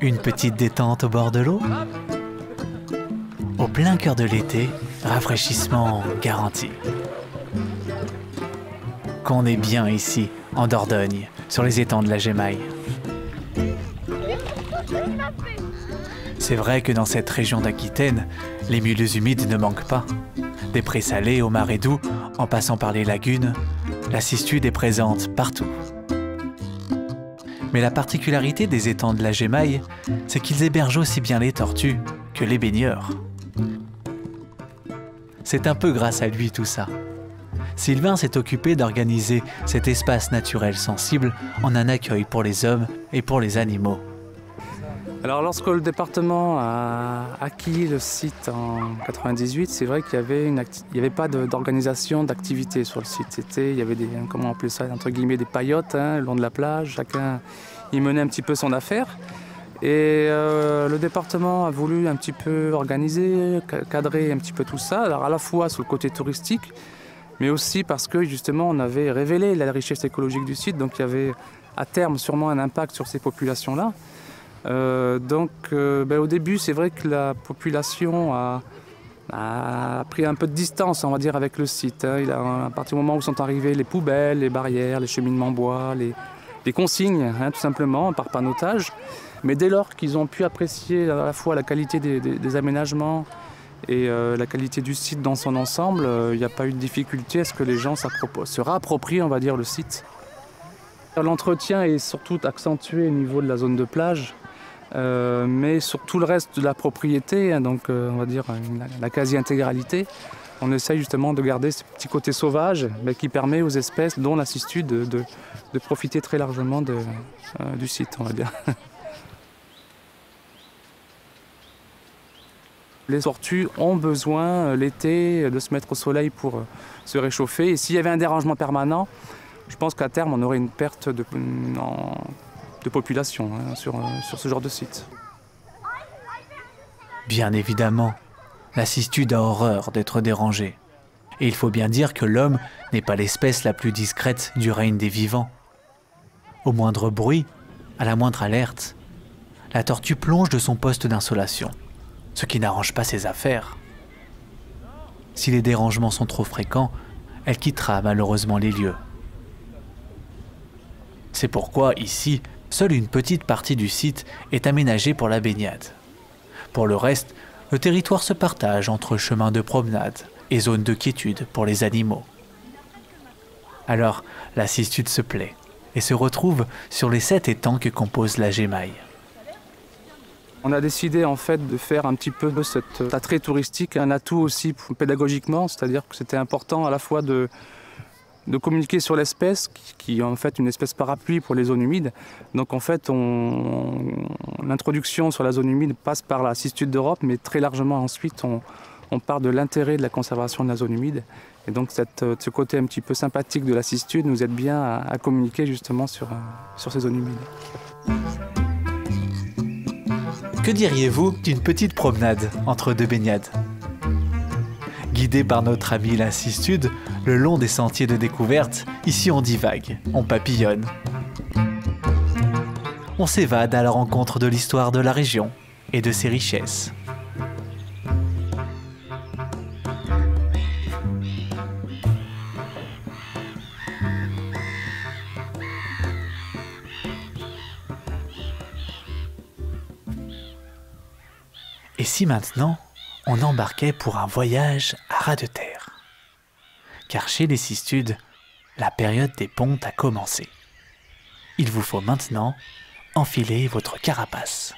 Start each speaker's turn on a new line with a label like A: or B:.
A: Une petite détente au bord de l'eau? Au plein cœur de l'été, rafraîchissement garanti. Qu'on est bien ici, en Dordogne, sur les étangs de la Gémaille. C'est vrai que dans cette région d'Aquitaine, les milieux humides ne manquent pas. Des prés salés aux marais doux, en passant par les lagunes, la cistude est présente partout. Mais la particularité des étangs de la Gémaille, c'est qu'ils hébergent aussi bien les tortues que les baigneurs. C'est un peu grâce à lui tout ça. Sylvain s'est occupé d'organiser cet espace naturel sensible en un accueil pour les hommes et pour les animaux.
B: Alors lorsque le département a acquis le site en 98, c'est vrai qu'il n'y avait pas d'organisation d'activité sur le site. Il y avait des, comment on appelait ça, entre guillemets, des paillotes le long de la plage. Chacun y menait un petit peu son affaire. Et le département a voulu un petit peu organiser, cadrer un petit peu tout ça. Alors à la fois sur le côté touristique, mais aussi parce que justement on avait révélé la richesse écologique du site. Donc il y avait à terme sûrement un impact sur ces populations-là. Au début, c'est vrai que la population a pris un peu de distance, on va dire, avec le site. À partir du moment où sont arrivées les poubelles, les barrières, les cheminements en bois, les consignes, tout simplement, par panotage. Mais dès lors qu'ils ont pu apprécier à la fois la qualité des aménagements et la qualité du site dans son ensemble, il n'y a pas eu de difficulté à ce que les gens se réapproprient, on va dire, le site. L'entretien est surtout accentué au niveau de la zone de plage. Mais sur tout le reste de la propriété, on va dire la quasi-intégralité, on essaye justement de garder ce petit côté sauvage qui permet aux espèces, dont la cistude, de profiter très largement du site, on va dire. Les tortues ont besoin l'été de se mettre au soleil pour se réchauffer, et s'il y avait un dérangement permanent, je pense qu'à terme on aurait une perte de population sur ce genre de site.
A: Bien évidemment, la cistude a horreur d'être dérangée. Et il faut bien dire que l'homme n'est pas l'espèce la plus discrète du règne des vivants. Au moindre bruit, à la moindre alerte, la tortue plonge de son poste d'insolation, ce qui n'arrange pas ses affaires. Si les dérangements sont trop fréquents, elle quittera malheureusement les lieux. C'est pourquoi ici, seule une petite partie du site est aménagée pour la baignade. Pour le reste, le territoire se partage entre chemins de promenade et zones de quiétude pour les animaux. Alors, la cistude se plaît et se retrouve sur les 7 étangs que compose la Gémaille.
B: On a décidé en fait de faire un petit peu de cet attrait touristique un atout aussi pédagogiquement, c'est-à-dire que c'était important à la fois de communiquer sur l'espèce, qui est en fait une espèce parapluie pour les zones humides. Donc en fait, l'introduction sur la zone humide passe par la cistude d'Europe, mais très largement ensuite, on part de l'intérêt de la conservation de la zone humide. Et donc ce côté un petit peu sympathique de la cistude nous aide bien à communiquer justement sur ces zones humides.
A: Que diriez-vous d'une petite promenade entre deux baignades ? Guidé par notre ami la cistude, le long des sentiers de découverte, ici on divague, on papillonne. On s'évade à la rencontre de l'histoire de la région et de ses richesses. Et si maintenant, on embarquait pour un voyage à ras de terre? Car chez les cistudes, la période des pontes a commencé. Il vous faut maintenant enfiler votre carapace.